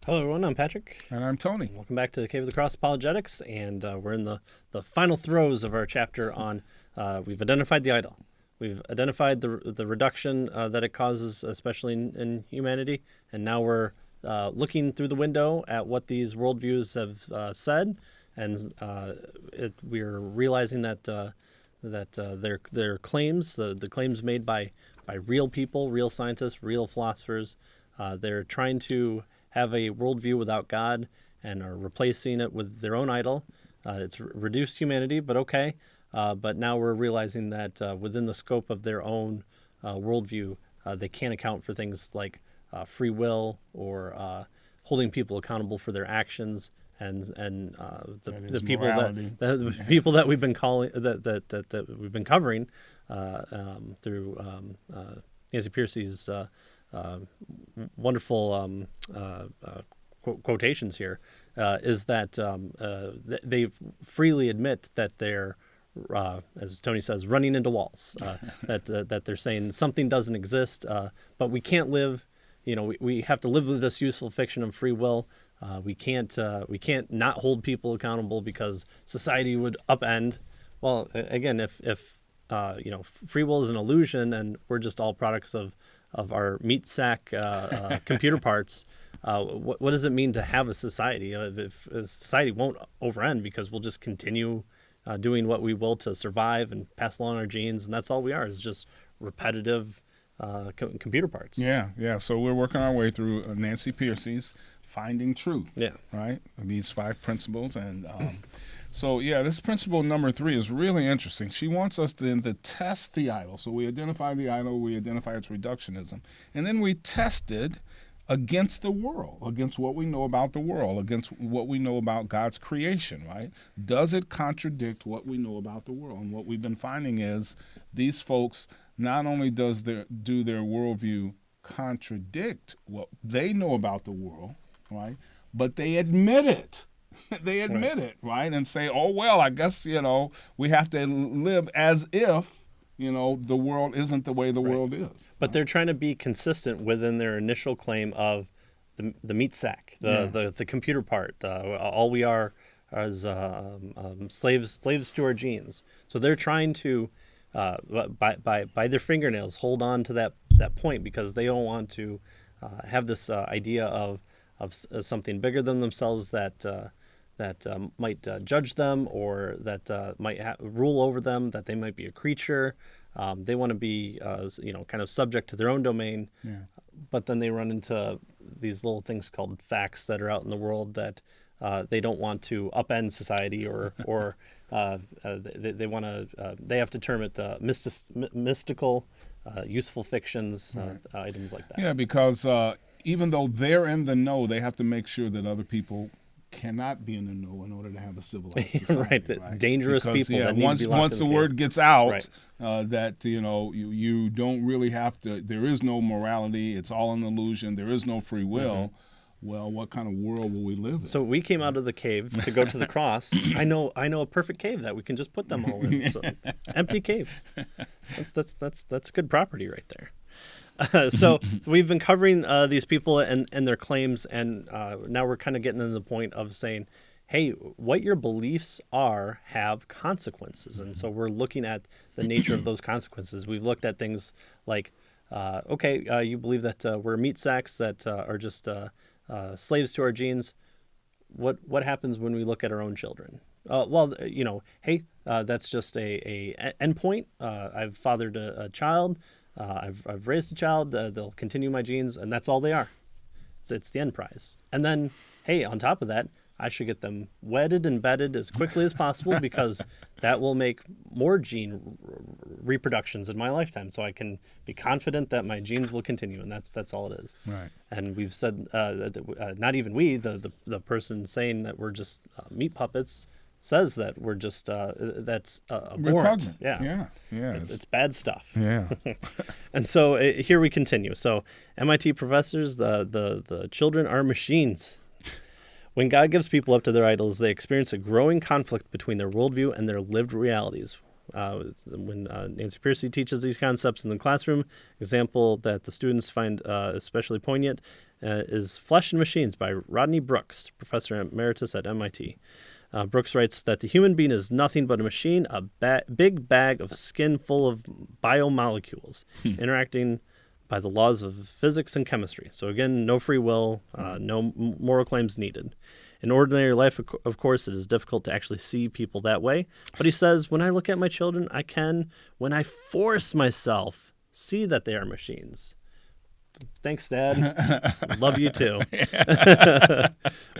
Hello, everyone. I'm Patrick. And I'm Tony. Welcome back to the Cave of the Cross Apologetics, and we're in the final throes of our chapter on we've identified the idol. We've identified the reduction that it causes, especially in humanity, and now we're looking through the window at what these worldviews have said, and we're realizing that their claims, the claims made by real people, real scientists, real philosophers, they're trying to have a worldview without God and are replacing it with their own idol. It's reduced humanity, but okay. But now we're realizing that within the scope of their own worldview, they can't account for things like free will or holding people accountable for their actions, and the people the people that we've been calling that we've been covering through Nancy Pearcey's wonderful quotations here is that they freely admit that they're, as Tony says, running into walls. That they're saying something doesn't exist, but we can't live. We have to live with this useful fiction of free will. We can't not hold people accountable because society would upend. Well, again, if free will is an illusion and we're just all products of our meat sack computer parts, what does it mean to have a society? If a society won't overend because we'll just continue doing what we will to survive and pass along our genes, and that's all we are, is just repetitive computer parts. Yeah. So we're working our way through Nancy Pearcey's Finding Truth. Yeah. Right? These 5 principles. And this principle number 3 is really interesting. She wants us then to test the idol. So we identify the idol, we identify its reductionism, and then we test it against the world, against what we know about the world, against what we know about God's creation, right? Does it contradict what we know about the world? And what we've been finding is these folks, not only do their worldview contradict what they know about the world, right? But they admit it. They admit it, right? And say, oh, well, I guess, we have to live as if, the world isn't the way the world is. But they're trying to be consistent within their initial claim of the meat sack, the computer part. All we are is slaves to our genes. So they're trying to, by their fingernails, hold on to that point because they don't want to have this idea of something bigger than themselves that might judge them or that might rule over them, that they might be a creature. They want to be, kind of subject to their own domain. Yeah. But then they run into these little things called facts that are out in the world that they don't want to upend society or they want to. They have to term it mystical, useful fictions, items like that. Yeah, because even though they're in the know, they have to make sure that other people cannot be in the know in order to have a civilized society. right? Dangerous because, people. That need to be locked once in the word gets out, right. That you don't really have to. There is no morality. It's all an illusion. There is no free will. Mm-hmm. Well, what kind of world will we live in? So we came out of the cave to go to the cross. I know a perfect cave that we can just put them all in. So, empty cave. That's good property right there. So we've been covering these people and their claims, and now we're kind of getting to the point of saying, hey, what your beliefs are have consequences. And so we're looking at the nature of those consequences. We've looked at things like, you believe that we're meat sacks that are just slaves to our genes. What happens when we look at our own children? That's just a endpoint. I've fathered a child. I've raised a child. They'll continue my genes, and that's all they are. It's the end prize. And then, hey, on top of that, I should get them wedded and bedded as quickly as possible because that will make more gene reproductions in my lifetime. So I can be confident that my genes will continue, and that's all it is. Right. And we've said not even we, the person saying that we're just meat puppets, says that we're just that's abhorrent. Yeah. It's bad stuff. Yeah. And so here we continue. So MIT professors, the children are machines. When God gives people up to their idols, they experience a growing conflict between their worldview and their lived realities. When Nancy Pearcey teaches these concepts in the classroom, example that the students find especially poignant is Flesh and Machines by Rodney Brooks, professor emeritus at MIT. Brooks writes that the human being is nothing but a machine, a big bag of skin full of biomolecules interacting by the laws of physics and chemistry. So again, no free will, no moral claims needed. In ordinary life, of course, it is difficult to actually see people that way. But he says, when I look at my children, I can, when I force myself, see that they are machines. Thanks, Dad. Love you too.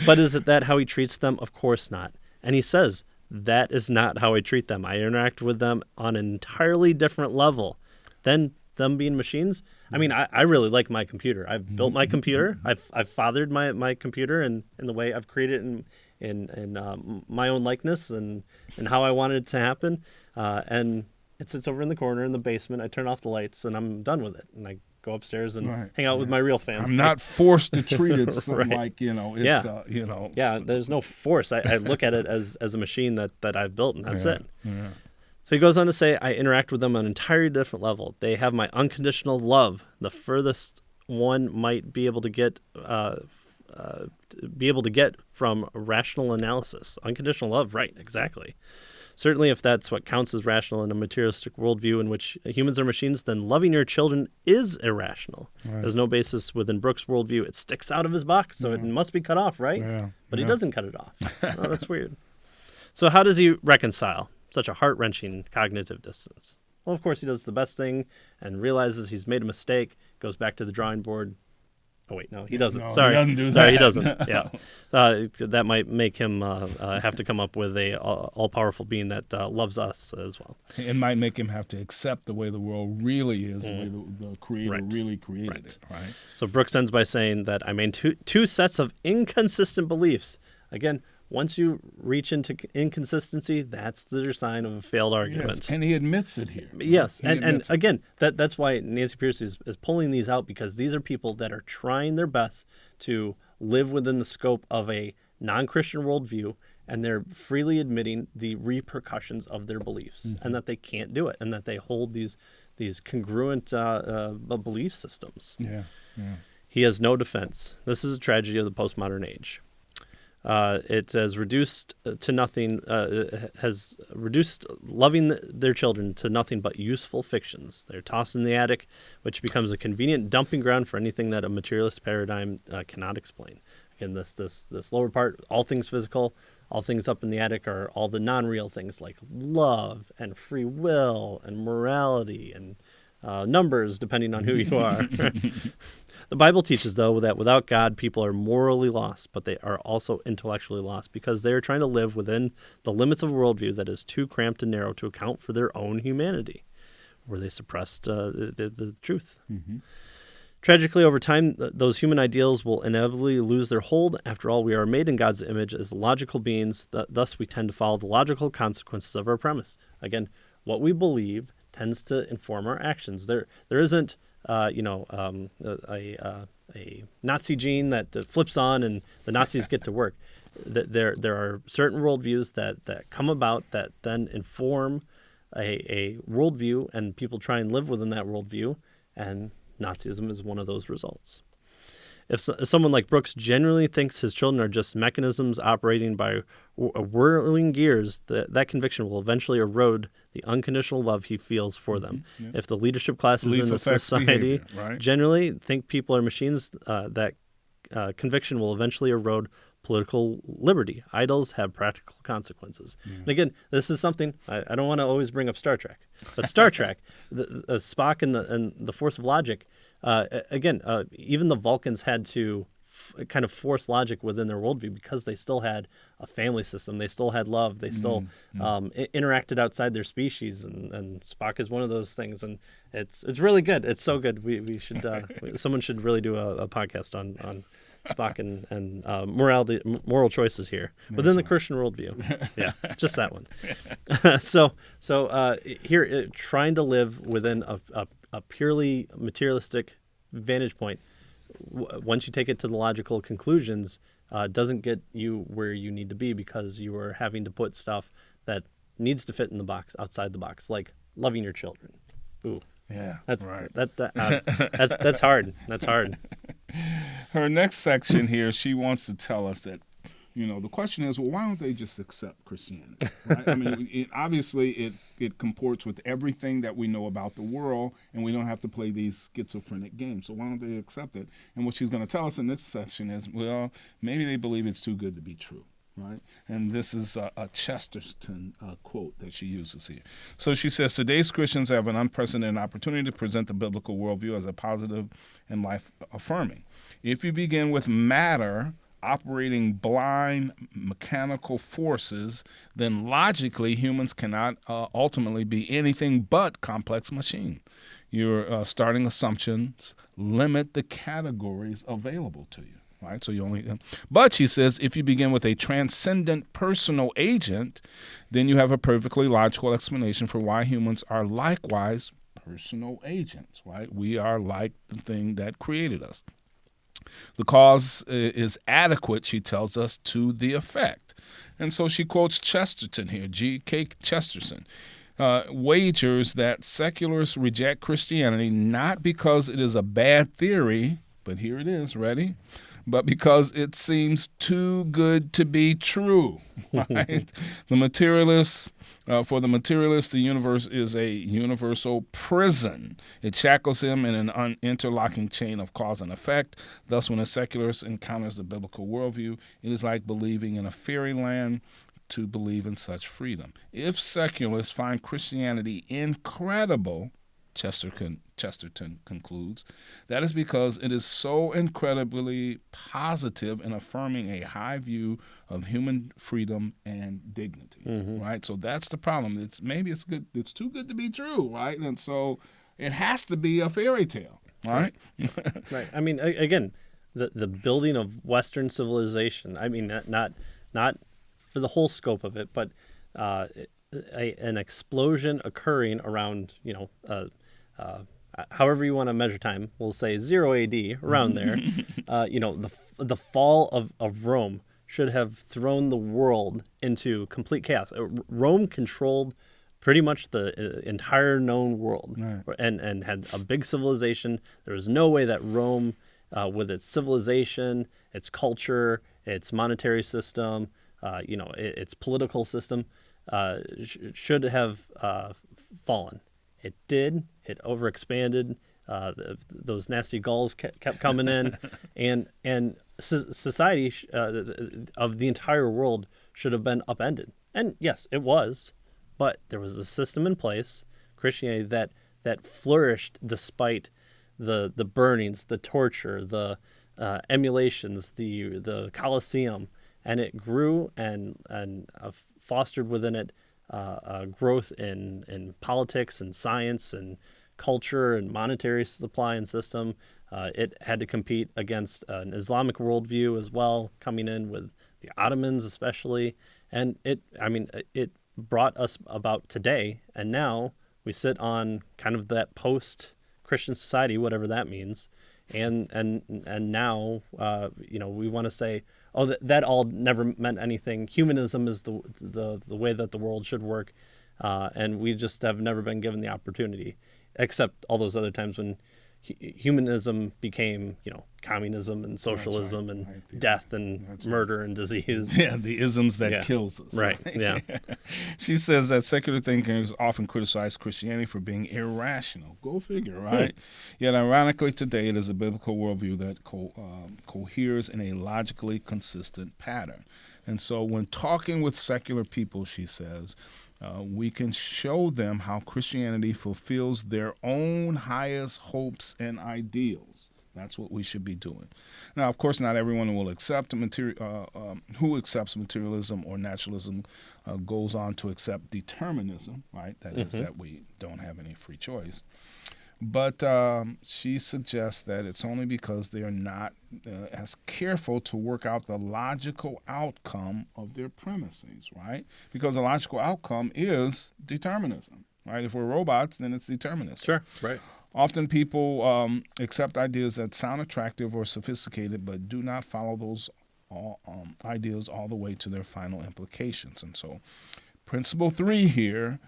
But is it that how he treats them? Of course not. And he says, that is not how I treat them. I interact with them on an entirely different level than them being machines. I mean, I really like my computer. I've built my computer. I've fathered my computer in the way I've created it in my own likeness and how I wanted it to happen. And it sits over in the corner in the basement. I turn off the lights and I'm done with it. And I go upstairs and hang out with my real family. I'm not forced to treat it like, it's, Yeah, there's no force. I look at it as a machine that I've built, and that's it. Yeah. So he goes on to say, I interact with them on an entirely different level. They have my unconditional love, the furthest one might be able to get from rational analysis. Unconditional love, right, exactly. Certainly, if that's what counts as rational in a materialistic worldview in which humans are machines, then loving your children is irrational. Right. There's no basis within Brooks' worldview. It sticks out of his box, so it must be cut off, right? Yeah. But he doesn't cut it off. Oh, that's weird. So how does he reconcile such a heart-wrenching cognitive dissonance? Well, of course, he does the best thing and realizes he's made a mistake, goes back to the drawing board. Oh, wait, no, he doesn't. No, Sorry. he doesn't do Sorry, that. he doesn't. Yeah. That might make him have to come up with a all-powerful being that loves us as well. It might make him have to accept the way the world really is, the way the Creator really created it. Right. So Brooks ends by saying that I mean two sets of inconsistent beliefs. Again, once you reach into inconsistency, that's the sign of a failed argument. Yes, and he admits it here. Yes, and again, that's why Nancy Pearcey is pulling these out, because these are people that are trying their best to live within the scope of a non-Christian worldview, and they're freely admitting the repercussions of their beliefs, and that they can't do it, and that they hold these congruent belief systems. Yeah. He has no defense. This is a tragedy of the postmodern age. It has reduced to nothing, has reduced loving their children to nothing but useful fictions. They're tossed in the attic, which becomes a convenient dumping ground for anything that a materialist paradigm cannot explain. Again, this lower part, all things physical, all things up in the attic are all the non-real things like love and free will and morality and numbers, depending on who you are. The Bible teaches, though, that without God, people are morally lost, but they are also intellectually lost because they are trying to live within the limits of a worldview that is too cramped and narrow to account for their own humanity, where they suppressed the truth. Mm-hmm. Tragically, over time, those human ideals will inevitably lose their hold. After all, we are made in God's image as logical beings. Thus, we tend to follow the logical consequences of our premise. Again, what we believe tends to inform our actions. There isn't a Nazi gene that flips on and the Nazis get to work. There are certain worldviews that come about that then inform a worldview, and people try and live within that worldview, and Nazism is one of those results. If someone like Brooks genuinely thinks his children are just mechanisms operating by whirling gears, that conviction will eventually erode the unconditional love he feels for them. Yeah. If the leadership classes in the society generally think people are machines, that conviction will eventually erode political liberty. Idols have practical consequences. Yeah. And again, this is something, I don't want to always bring up Star Trek, but Star Trek, Spock and the force of logic, even the Vulcans had to kind of force logic within their worldview because they still had a family system. They still had love. They still interacted outside their species, and Spock is one of those things. And it's really good. It's so good. We should someone should really do a podcast on Spock and moral choices here within the Christian worldview. Yeah, just that one. So here, trying to live within a purely materialistic vantage point, once you take it to the logical conclusions, doesn't get you where you need to be, because you are having to put stuff that needs to fit in the box outside the box, like loving your children. Ooh, yeah, that's right. That's hard. That's hard. Her next section here, she wants to tell us that, the question is, well, why don't they just accept Christianity? Right? I mean, obviously it comports with everything that we know about the world, and we don't have to play these schizophrenic games. So why don't they accept it? And what she's going to tell us in this section is, well, maybe they believe it's too good to be true. Right? And this is a Chesterton quote that she uses here. So she says, today's Christians have an unprecedented opportunity to present the biblical worldview as a positive and life-affirming. If you begin with matter operating blind mechanical forces, then logically humans cannot ultimately be anything but complex machines. Your starting assumptions limit the categories available to you. Right, so you only. But she says, if you begin with a transcendent personal agent, then you have a perfectly logical explanation for why humans are likewise personal agents. Right, we are like the thing that created us. The cause is adequate, she tells us, to the effect. And so she quotes Chesterton here, G.K. Chesterton. Wagers that secularists reject Christianity not because it is a bad theory, but here it is, ready? But because it seems too good to be true. Right? For the materialist, the universe is a universal prison. It shackles him in an interlocking chain of cause and effect. Thus, when a secularist encounters the biblical worldview, it is like believing in a fairyland to believe in such freedom. If secularists find Christianity incredible, Chesterton concludes, that is because it is so incredibly positive in affirming a high view of human freedom and dignity. Right? So that's the problem. It's too good to be true, right? And so it has to be a fairy tale, right? Right. I mean, again, the building of Western civilization. I mean, not for the whole scope of it, but an explosion occurring around, however you want to measure time, we'll say 0 AD, around there. The fall of Rome should have thrown the world into complete chaos. Rome controlled pretty much the entire known world, right, and had a big civilization. There was no way that Rome, with its civilization, its culture, its monetary system, its political system, should have fallen. It did. It overexpanded. Those nasty gulls kept coming in, and society of the entire world should have been upended. And yes, it was, but there was a system in place, Christianity, that flourished despite the burnings, the torture, the emulations, the Colosseum, and it grew and fostered within it growth in politics and science and culture and monetary supply and system. It had to compete against an Islamic worldview as well, coming in with the Ottomans especially. And it brought us about today. And now we sit on kind of that post-Christian society, whatever that means. And now, we want to say, oh, that all never meant anything. Humanism is the way that the world should work, and we just have never been given the opportunity, except all those other times when humanism became, communism and socialism and death and murder and disease. Yeah, the isms that kills us. Right. Yeah. She says that secular thinkers often criticize Christianity for being irrational. Go figure, right? Yet, ironically, today it is a biblical worldview that coheres in a logically consistent pattern. And so when talking with secular people, she says, we can show them how Christianity fulfills their own highest hopes and ideals. That's what we should be doing. Now, of course, not everyone will accept who accepts materialism or naturalism goes on to accept determinism, right? That is that we don't have any free choice. But she suggests that it's only because they are not as careful to work out the logical outcome of their premises, right? Because the logical outcome is determinism, right? If we're robots, then it's determinism. Sure, right. Often people accept ideas that sound attractive or sophisticated, but do not follow those ideas all the way to their final implications. And so principle 3 here,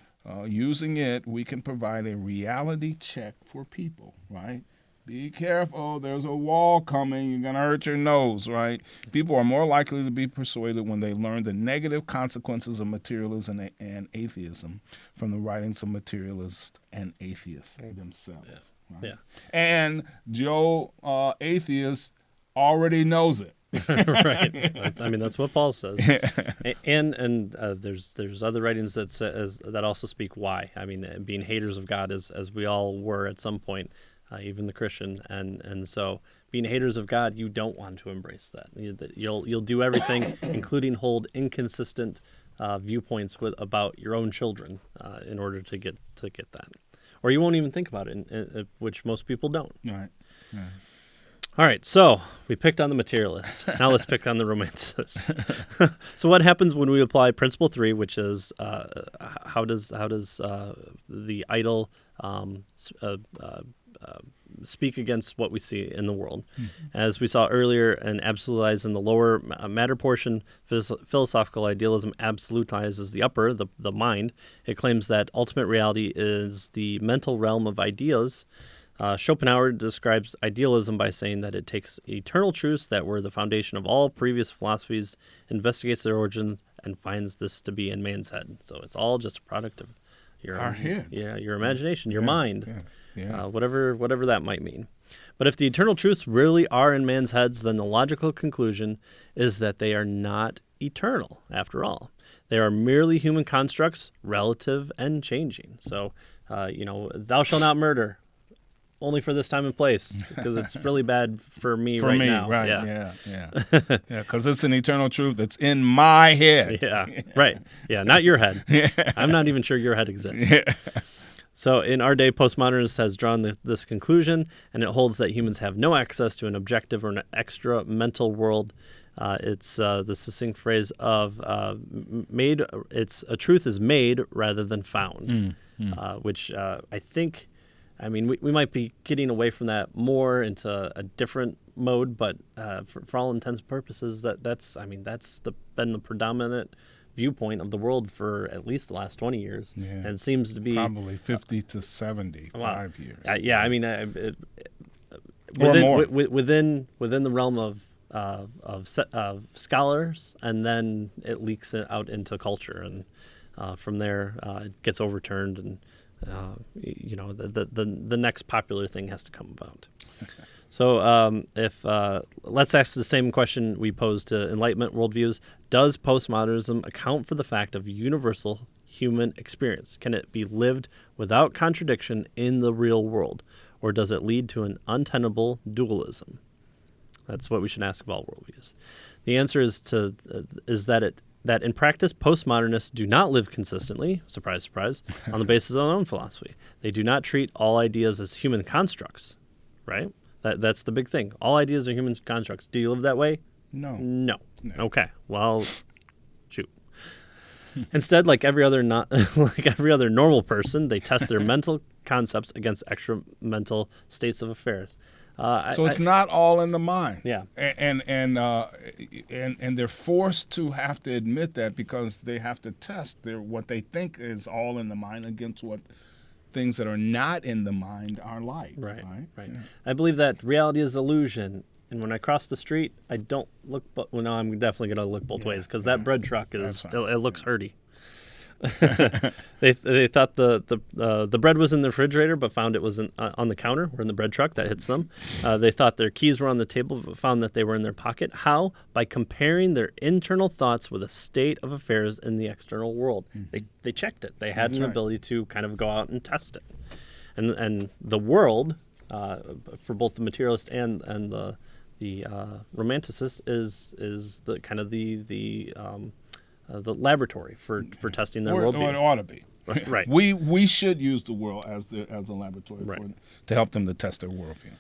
using it, we can provide a reality check for people, right? Be careful. There's a wall coming. You're going to hurt your nose, right? People are more likely to be persuaded when they learn the negative consequences of materialism and atheism from the writings of materialists and atheists themselves. Right? Yeah. And Joe, atheist, already knows it. Right. That's what Paul says. And there's other writings that also speak why. I mean, being haters of God as we all were at some point, even the Christian, and so being haters of God, you don't want to embrace that. You'll do everything, including hold inconsistent viewpoints about your own children in order to get that, or you won't even think about it, which most people don't. Right. Yeah. All right, so we picked on the materialist. Now let's pick on the romanticist. So what happens when we apply principle 3, which is how does the idol speak against what we see in the world? As we saw earlier, and absolutized in the lower matter portion, philosophical idealism absolutizes the upper, the mind. It claims that ultimate reality is the mental realm of ideas. Schopenhauer describes idealism by saying that it takes eternal truths that were the foundation of all previous philosophies, investigates their origins, and finds this to be in man's head. So it's all just a product of our heads. Yeah, your imagination, your mind, yeah. Whatever that might mean. But if the eternal truths really are in man's heads, then the logical conclusion is that they are not eternal, after all. They are merely human constructs, relative and changing. So, thou shalt not murder. Only for this time and place, because it's really bad for me right now. Right? Yeah. Because it's an eternal truth that's in my head. Yeah, right. Yeah, not your head. I'm not even sure your head exists. Yeah. So in our day, postmodernists has drawn this conclusion, and it holds that humans have no access to an objective or an extra mental world. It's the succinct phrase of made. It's a truth is made rather than found, which I think. I mean, we might be getting away from that more into a different mode, but for all intents and purposes, that's been the predominant viewpoint of the world for at least the last 20 years, and it seems to be probably 50 to 75 years. Within the realm of scholars, and then it leaks out into culture, and from there it gets overturned and. The next popular thing has to come about. So if let's ask the same question we posed to Enlightenment worldviews. Does postmodernism account for the fact of universal human experience? Can it be lived without contradiction in the real world? Or does it lead to an untenable dualism? That's what we should ask of all worldviews. The answer is that in practice, postmodernists do not live consistently, surprise, surprise, on the basis of their own philosophy. They do not treat all ideas as human constructs, right? That's the big thing. All ideas are human constructs. Do you live that way? No. Okay. Well, shoot. Instead, like every other normal person, they test their mental concepts against extra mental states of affairs. So it's not all in the mind. Yeah. And they're forced to have to admit that because they have to test what they think is all in the mind against what things that are not in the mind are like. Right. Yeah. I believe that reality is illusion. And when I cross the street, I don't look. I'm definitely going to look both ways because that bread truck it looks hurty. They thought the bread was in the refrigerator, but found it was on the counter or in the bread truck. That hits them. They thought their keys were on the table, but found that they were in their pocket. How? By comparing their internal thoughts with a state of affairs in the external world. Mm-hmm. They checked it. They had an ability to kind of go out and test it. And the world, for both the materialist and the romanticist, is the kind of the laboratory for testing their worldview. It ought to be. Right. We should use the world as a laboratory to help them to test their worldview.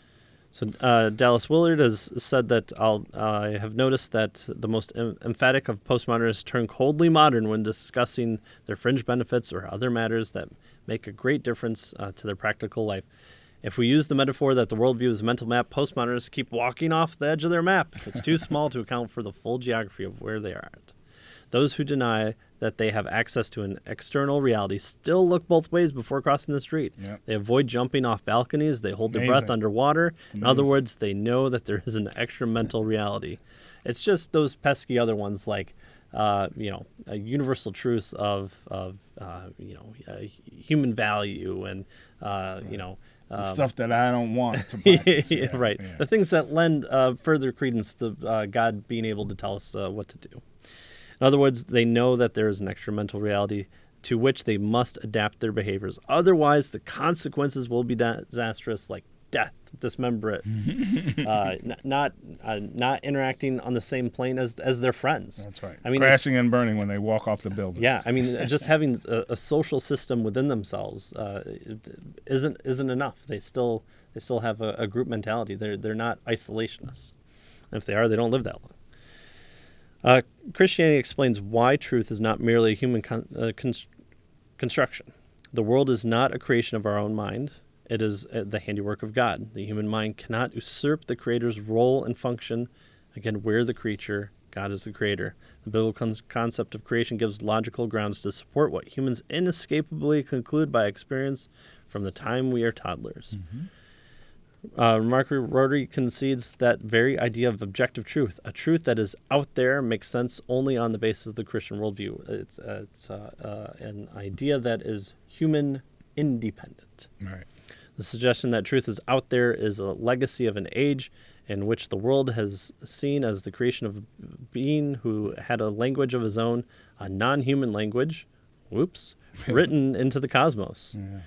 So Dallas Willard has said that I have noticed that the most emphatic of postmodernists turn coldly modern when discussing their fringe benefits or other matters that make a great difference to their practical life. If we use the metaphor that the worldview is a mental map, postmodernists keep walking off the edge of their map. It's too small to account for the full geography of where they are at. Those who deny that they have access to an external reality still look both ways before crossing the street. Yep. They avoid jumping off balconies. They hold their breath Amazing. underwater. In other amazing. words, they know that there is an extra mental reality. It's just those pesky other ones like, universal truths of human value and, Stuff that I don't want to practice. yeah, right. Yeah. The things that lend further credence to God being able to tell us what to do. In other words, they know that there is an extra mental reality to which they must adapt their behaviors. Otherwise, the consequences will be disastrous, like death, dismemberment, not interacting on the same plane as their friends. That's right. I mean, crashing and burning when they walk off the building. yeah, I mean, just having a social system within themselves isn't enough. They still have a group mentality. They're not isolationists. And if they are, they don't live that long. Christianity explains why truth is not merely a human construction. The world is not a creation of our own mind. It is the handiwork of God. The human mind cannot usurp the Creator's role and function. Again, we're the creature. God is the creator. The biblical concept of creation gives logical grounds to support what humans inescapably conclude by experience from the time we are toddlers. Rodney concedes that very idea of objective truth, a truth that is out there, makes sense only on the basis of the Christian worldview. It's an idea that is human independent. Right. The suggestion that truth is out there is a legacy of an age in which the world has seen as the creation of a being who had a language of his own, a non-human language, written into the cosmos. Yeah.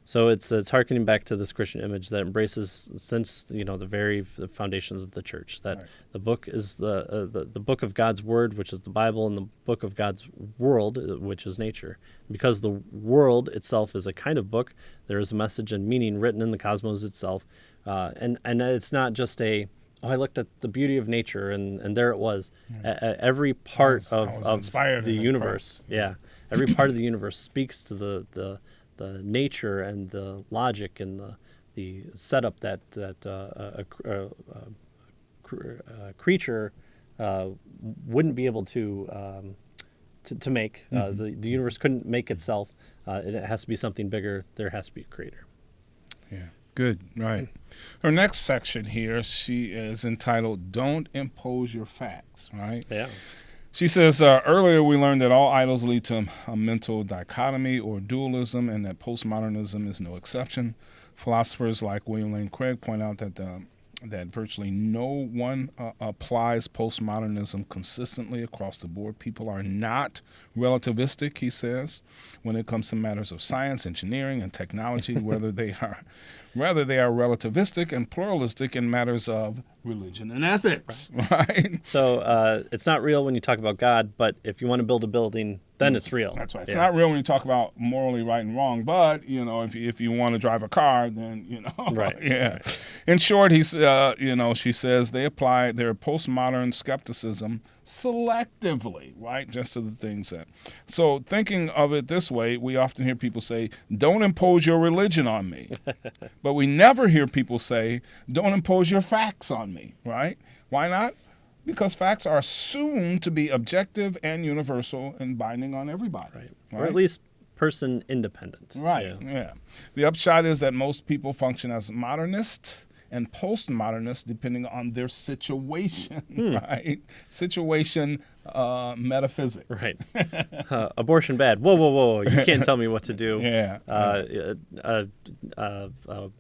So it's hearkening back to this Christian image that embraces since the very foundations of the church that Right. the book is the book of God's word, which is the Bible, and the book of God's world, which is nature. Because the world itself is a kind of book, there is a message and meaning written in the cosmos itself, and it's not just I looked at the beauty of nature and there it was. Every part I was of inspired the in it universe, every part of the universe speaks to the nature and the logic and the setup that a creature wouldn't be able to make. The universe couldn't make itself. It has to be something bigger. There has to be a creator. Yeah. Good. Right. Her next section here, she is entitled "Don't Impose Your Facts." Right. Yeah. She says, earlier we learned that all idols lead to a mental dichotomy or dualism, and that postmodernism is no exception. Philosophers like William Lane Craig point out that virtually no one applies postmodernism consistently across the board. People are not relativistic, he says, when it comes to matters of science, engineering, and technology, rather they are relativistic and pluralistic in matters of religion and ethics, right? So it's not real when you talk about God, but if you want to build a building, then it's real. That's right. It's not real when you talk about morally right and wrong, but if you want to drive a car, then Right. Yeah. In short, she says they apply their postmodern skepticism selectively, right? Just to the things that. So thinking of it this way, we often hear people say, "Don't impose your religion on me," but we never hear people say, "Don't impose your facts on me," right? Why not? Because facts are assumed to be objective and universal and binding on everybody. Right. Or at least person independent. Right, yeah. The upshot is that most people function as modernists and postmodernists depending on their situation, right? Situation metaphysics. Right. Abortion bad. Whoa. You can't tell me what to do. Yeah.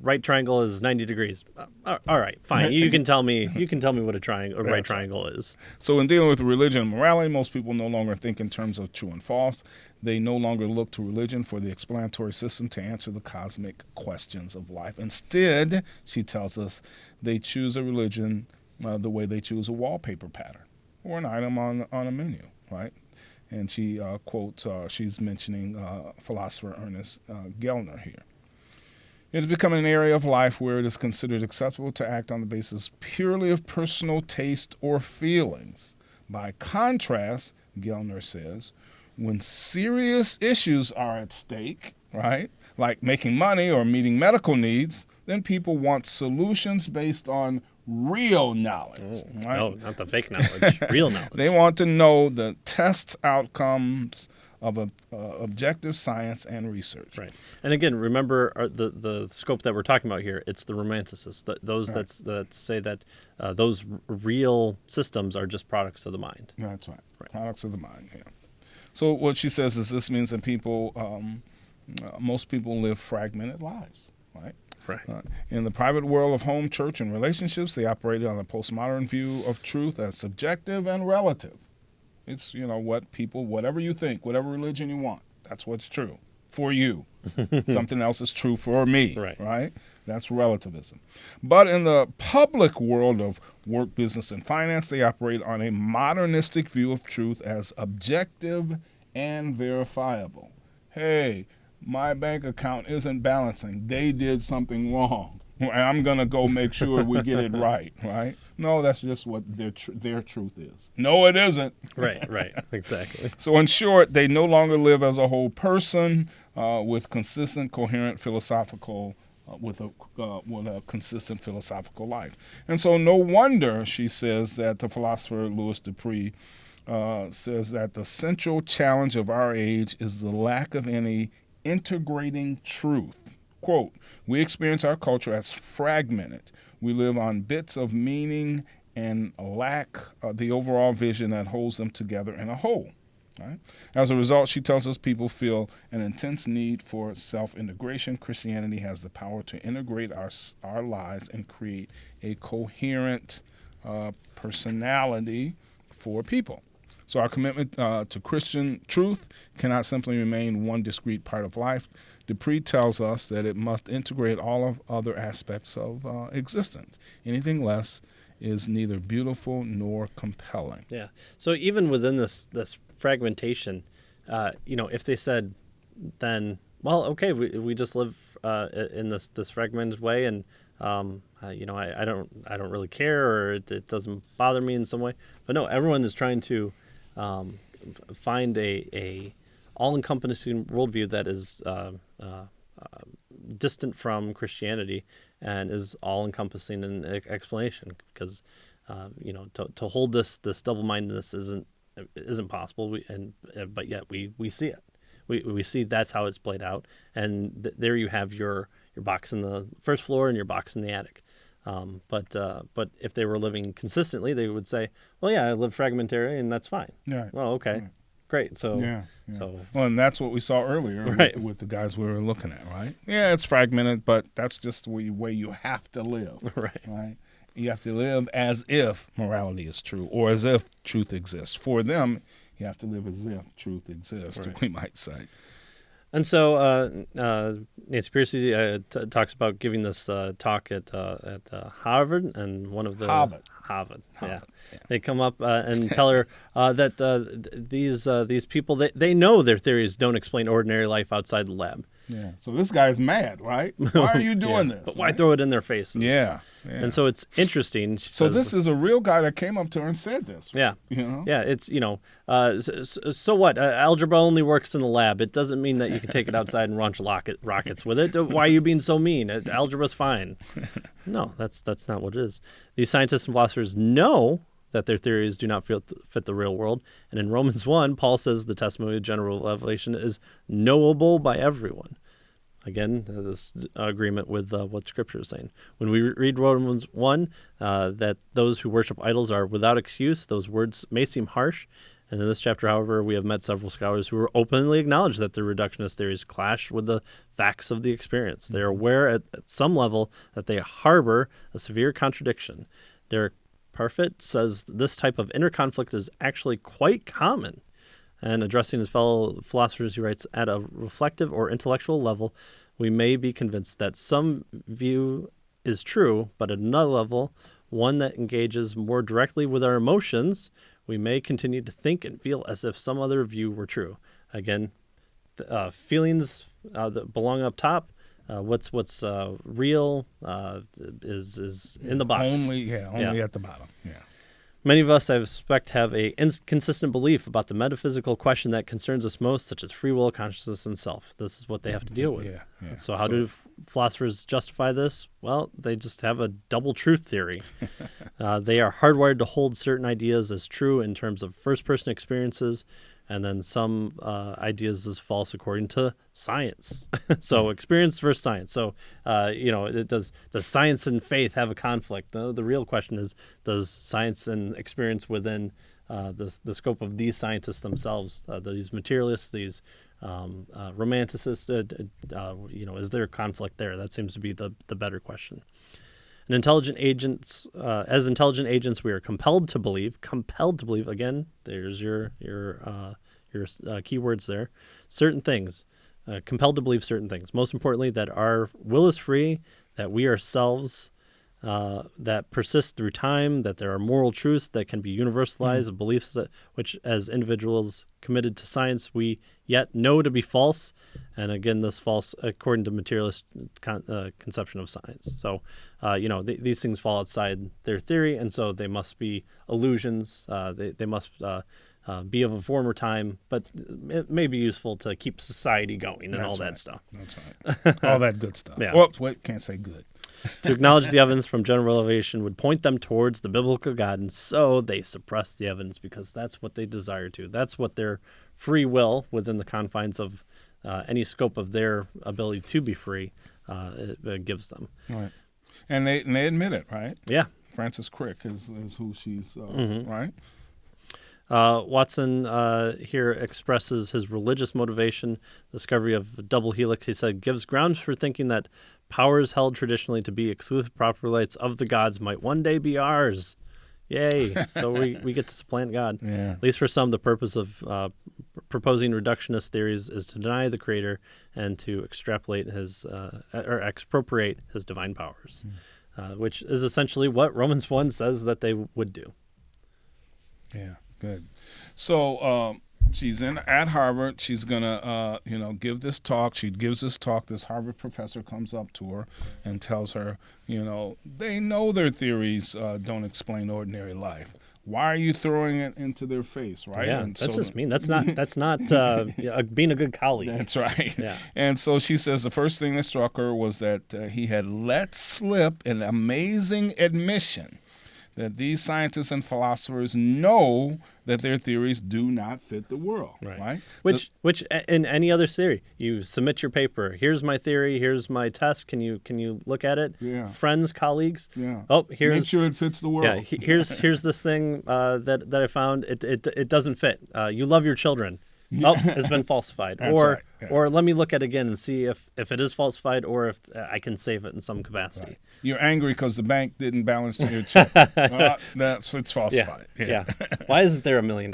Right triangle is 90 degrees. All right, fine. You can tell me what a right triangle is. So in dealing with religion and morality, most people no longer think in terms of true and false. They no longer look to religion for the explanatory system to answer the cosmic questions of life. Instead, she tells us, they choose a religion the way they choose a wallpaper pattern or an item on a menu, right? And she quotes, she's mentioning philosopher Ernest Gellner here. It has become an area of life where it is considered acceptable to act on the basis purely of personal taste or feelings. By contrast, Gellner says, when serious issues are at stake, right, like making money or meeting medical needs, then people want solutions based on real knowledge. Right? No, not the fake knowledge, real knowledge. They want to know the test outcomes of objective science and research. Right. And again, remember the scope that we're talking about here. It's the romanticists, those Right. that say that those real systems are just products of the mind. That's right. Right. Products of the mind. Yeah. So what she says is this means that most people live fragmented lives, right? Right. In the private world of home, church, and relationships, they operated on a postmodern view of truth as subjective and relative. It's, whatever you think, whatever religion you want, that's what's true for you. Something else is true for me, right? That's relativism. But in the public world of work, business, and finance, they operate on a modernistic view of truth as objective and verifiable. Hey, my bank account isn't balancing. They did something wrong. I'm going to go make sure we get it right? No, that's just what their truth is. No, it isn't. Right, exactly. So in short, they no longer live as a whole person with consistent, coherent philosophical with a consistent philosophical life. And so no wonder, she says, that the philosopher Louis Dupree says that the central challenge of our age is the lack of any integrating truth. Quote, we experience our culture as fragmented. We live on bits of meaning and lack the overall vision that holds them together in a whole. Right? As a result, she tells us people feel an intense need for self-integration. Christianity has the power to integrate our lives and create a coherent personality for people. So our commitment to Christian truth cannot simply remain one discrete part of life. Dupree tells us that it must integrate all of other aspects of existence. Anything less is neither beautiful nor compelling. Yeah. So even within this fragmentation, if they said, then, well, okay, we just live in this fragmented way, and I don't really care, or it doesn't bother me in some way. But no, everyone is trying to find a all-encompassing worldview that is distant from Christianity and is all-encompassing in explanation, because to hold this double-mindedness isn't possible. But yet we see it. We see that's how it's played out, and there you have your box in the first floor and your box in the attic. But if they were living consistently, they would say, well, yeah, I live fragmentary, and that's fine. Yeah. Well, okay. Right. Great. So, yeah. So well, and that's what we saw earlier with the guys we were looking at, right? Yeah, it's fragmented, but that's just the way you have to live, right? You have to live as if morality is true, or as if truth exists. For them, you have to live as if truth exists, we might say. And so Nancy Pearcey talks about giving this talk at Harvard, and one of the Harvard. Yeah. They come up and tell her that these people, they know their theories don't explain ordinary life outside the lab. Yeah. So this guy's mad, right? Why are you doing this? But why throw it in their faces? Yeah. And so it's interesting. So this is a real guy that came up to her and said this. Yeah. You know? Yeah. It's so what? Algebra only works in the lab. It doesn't mean that you can take it outside and launch rockets with it. Why are you being so mean? Algebra's fine. No, that's not what it is. These scientists and philosophers know that their theories do not fit the real world. And in Romans 1, Paul says the testimony of general revelation is knowable by everyone. Again, this agreement with what Scripture is saying. When we read Romans 1, that those who worship idols are without excuse, those words may seem harsh. And in this chapter, however, we have met several scholars who openly acknowledge that their reductionist theories clash with the facts of the experience. They are aware at some level that they harbor a severe contradiction. Derek Parfit says this type of inner conflict is actually quite common. And addressing his fellow philosophers, he writes, at a reflective or intellectual level, we may be convinced that some view is true, but at another level, one that engages more directly with our emotions, we may continue to think and feel as if some other view were true. Again, feelings that belong up top. What's real is in the box. Only at the bottom. Yeah. Many of us, I suspect, have a inconsistent belief about the metaphysical question that concerns us most, such as free will, consciousness, and self. This is what they have to deal with. Yeah. So how do philosophers justify this? Well, they just have a double truth theory. They are hardwired to hold certain ideas as true in terms of first-person experiences, and then some ideas as false according to science. So experience versus science. So, does science and faith have a conflict? The real question is, does science and experience within the scope of these scientists themselves, these materialists, these romanticists, is there a conflict there? That seems to be the better question. And as intelligent agents, we are compelled to believe. Again, there's your keywords there. Certain things, compelled to believe certain things. Most importantly, that our will is free, that we ourselves that persist through time, that there are moral truths that can be universalized, beliefs which, as individuals committed to science, we yet know to be false. And again, this false according to materialist conception of science. So, these things fall outside their theory, and so they must be illusions. They must be of a former time, but it may be useful to keep society going and all that stuff. That's right. All that good stuff. Yeah. Whoops, wait, can't say good. To acknowledge the evidence from general revelation would point them towards the biblical God, and so they suppress the evidence because that's what they desire to. That's what their free will, within the confines of any scope of their ability to be free, it gives them. Right. And they admit it, right? Yeah. Frances Crick is who she's, right? Watson here expresses his religious motivation, discovery of double helix. He said, gives grounds for thinking that powers held traditionally to be exclusive property rights of the gods might one day be ours. Yay. So we get to supplant God. Yeah. At least for some, the purpose of proposing reductionist theories is to deny the creator and to extrapolate or expropriate his divine powers, which is essentially what Romans 1 says that they would do. Yeah. Good. So she's at Harvard. She's gonna, give this talk. She gives this talk. This Harvard professor comes up to her and tells her, they know their theories don't explain ordinary life. Why are you throwing it into their face, right? Yeah, and that's just mean. That's not being a good colleague. That's right. Yeah. And so she says the first thing that struck her was that he had let slip an amazing admission that these scientists and philosophers know that their theories do not fit the world, right? Which in any other theory, you submit your paper. Here's my theory. Here's my test. Can you look at it? Yeah. Friends, colleagues. Yeah. Oh, here's make sure it fits the world. Yeah. Here's this thing that I found. It doesn't fit. You love your children. Oh, it's been falsified. Right. Yeah. Or let me look at it again and see if it is falsified or if I can save it in some capacity. Right. You're angry because the bank didn't balance your check. It's falsified. Yeah. Why isn't there $1 million?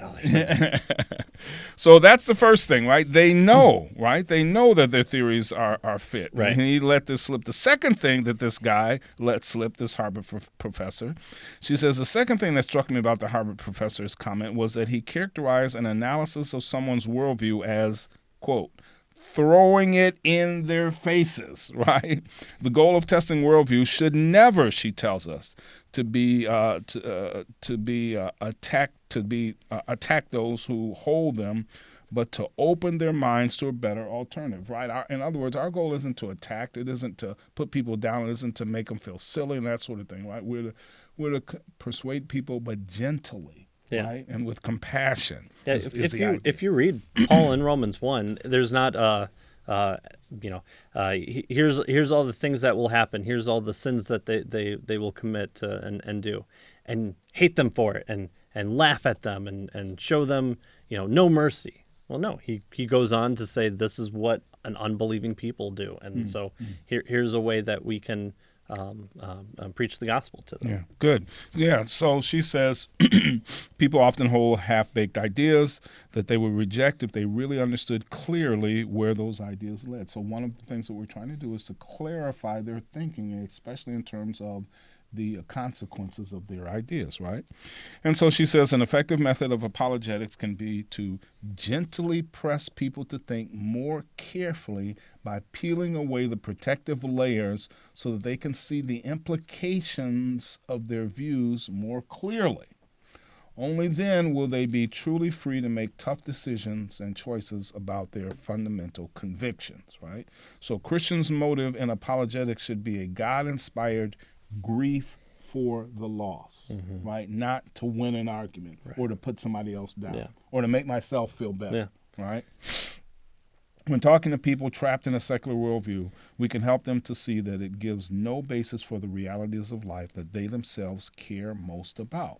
So that's the first thing, right? They know, right? They know that their theories are fit. Right. And he let this slip. The second thing that this guy let slip, this Harvard professor, she says the second thing that struck me about the Harvard professor's comment was that he characterized an analysis of someone's worldview as, quote, throwing it in their faces, right? The goal of testing worldview should never, she tells us, attack those who hold them, but to open their minds to a better alternative, right? In other words, our goal isn't to attack. It isn't to put people down. It isn't to make them feel silly and that sort of thing, right? We're to persuade people, but gently. Yeah. Right? And with compassion. Yeah, if you read Paul in Romans 1, there's not here's all the things that will happen. Here's all the sins that they will commit and do, and hate them for it, and laugh at them and show them no mercy. Well, no, he goes on to say this is what an unbelieving people do, and so here's a way that we can preach the gospel to them. Yeah, good. Yeah, so she says people often hold half-baked ideas that they would reject if they really understood clearly where those ideas led. So one of the things that we're trying to do is to clarify their thinking, especially in terms of the consequences of their ideas, right? And so she says an effective method of apologetics can be to gently press people to think more carefully by peeling away the protective layers so that they can see the implications of their views more clearly. Only then will they be truly free to make tough decisions and choices about their fundamental convictions, right? So Christians' motive in apologetics should be a God-inspired grief for the loss, right? Not to win an argument or to put somebody else down or to make myself feel better, right? When talking to people trapped in a secular worldview, we can help them to see that it gives no basis for the realities of life that they themselves care most about.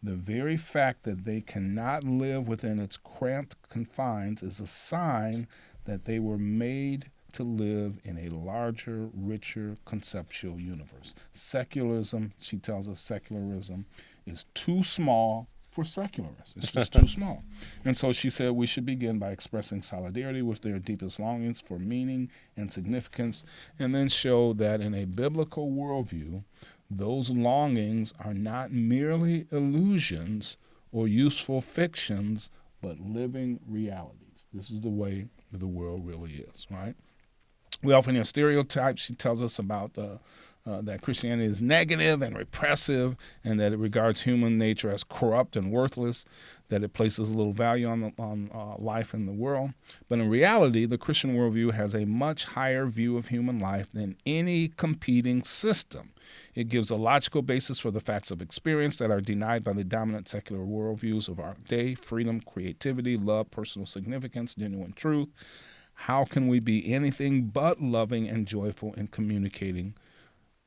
The very fact that they cannot live within its cramped confines is a sign that they were made to live in a larger, richer, conceptual universe. Secularism, she tells us, secularism is too small for secularists. It's just too small. And so she said we should begin by expressing solidarity with their deepest longings for meaning and significance, and then show that in a biblical worldview, those longings are not merely illusions or useful fictions, but living realities. This is the way the world really is, right? We often hear stereotypes. She tells us about that Christianity is negative and repressive, and that it regards human nature as corrupt and worthless, that it places little value on life in the world. But in reality, the Christian worldview has a much higher view of human life than any competing system. It gives a logical basis for the facts of experience that are denied by the dominant secular worldviews of our day: freedom, creativity, love, personal significance, genuine truth. How can we be anything but loving and joyful in communicating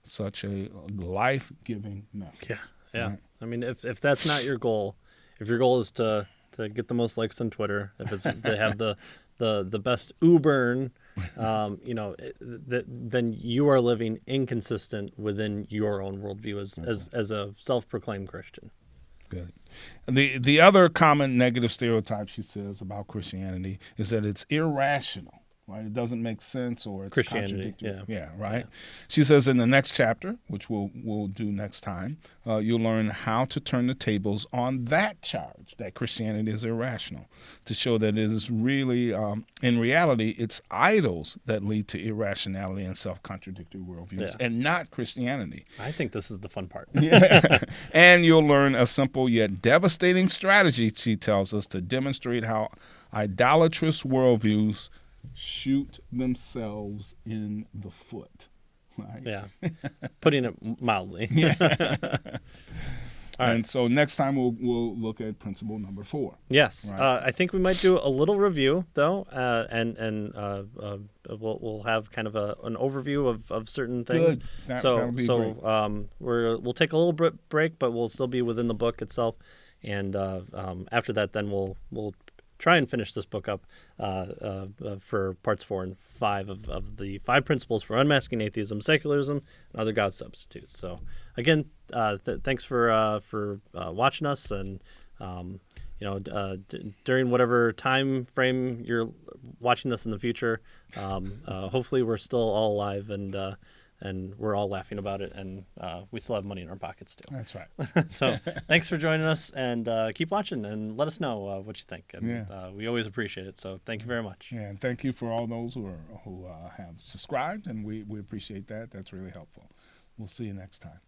such a life-giving message? Yeah. Right? I mean, if that's not your goal, if your goal is to get the most likes on Twitter, if it's to have the best burn, then you are living inconsistent within your own worldview as a self-proclaimed Christian. Good. The other common negative stereotype, she says, about Christianity is that it's irrational, right? It doesn't make sense, or it's contradictory. Yeah, right? Yeah. She says in the next chapter, which we'll do next time, you'll learn how to turn the tables on that charge, that Christianity is irrational, to show that it is really, in reality, it's idols that lead to irrationality and self-contradictory worldviews, and not Christianity. I think this is the fun part. And you'll learn a simple yet devastating strategy, she tells us, to demonstrate how idolatrous worldviews shoot themselves in the foot, right? Yeah, putting it mildly. All right. And so next time we'll look at principle number 4. Yes, right? I think we might do a little review though, and we'll have kind of an overview of certain things. Good. So great. We'll take a little bit break, but we'll still be within the book itself, and after that, then we'll try and finish this book up for parts 4 and 5 of the 5 principles for unmasking atheism, secularism, and other God substitutes. So again, thanks for watching us, and during whatever time frame you're watching this in the future, hopefully we're still all alive and we're all laughing about it, and we still have money in our pockets too. That's right. So thanks for joining us, and keep watching and let us know what you think. And we always appreciate it. So thank you very much. Yeah, and thank you for all those who have subscribed, and we appreciate that. That's really helpful. We'll see you next time.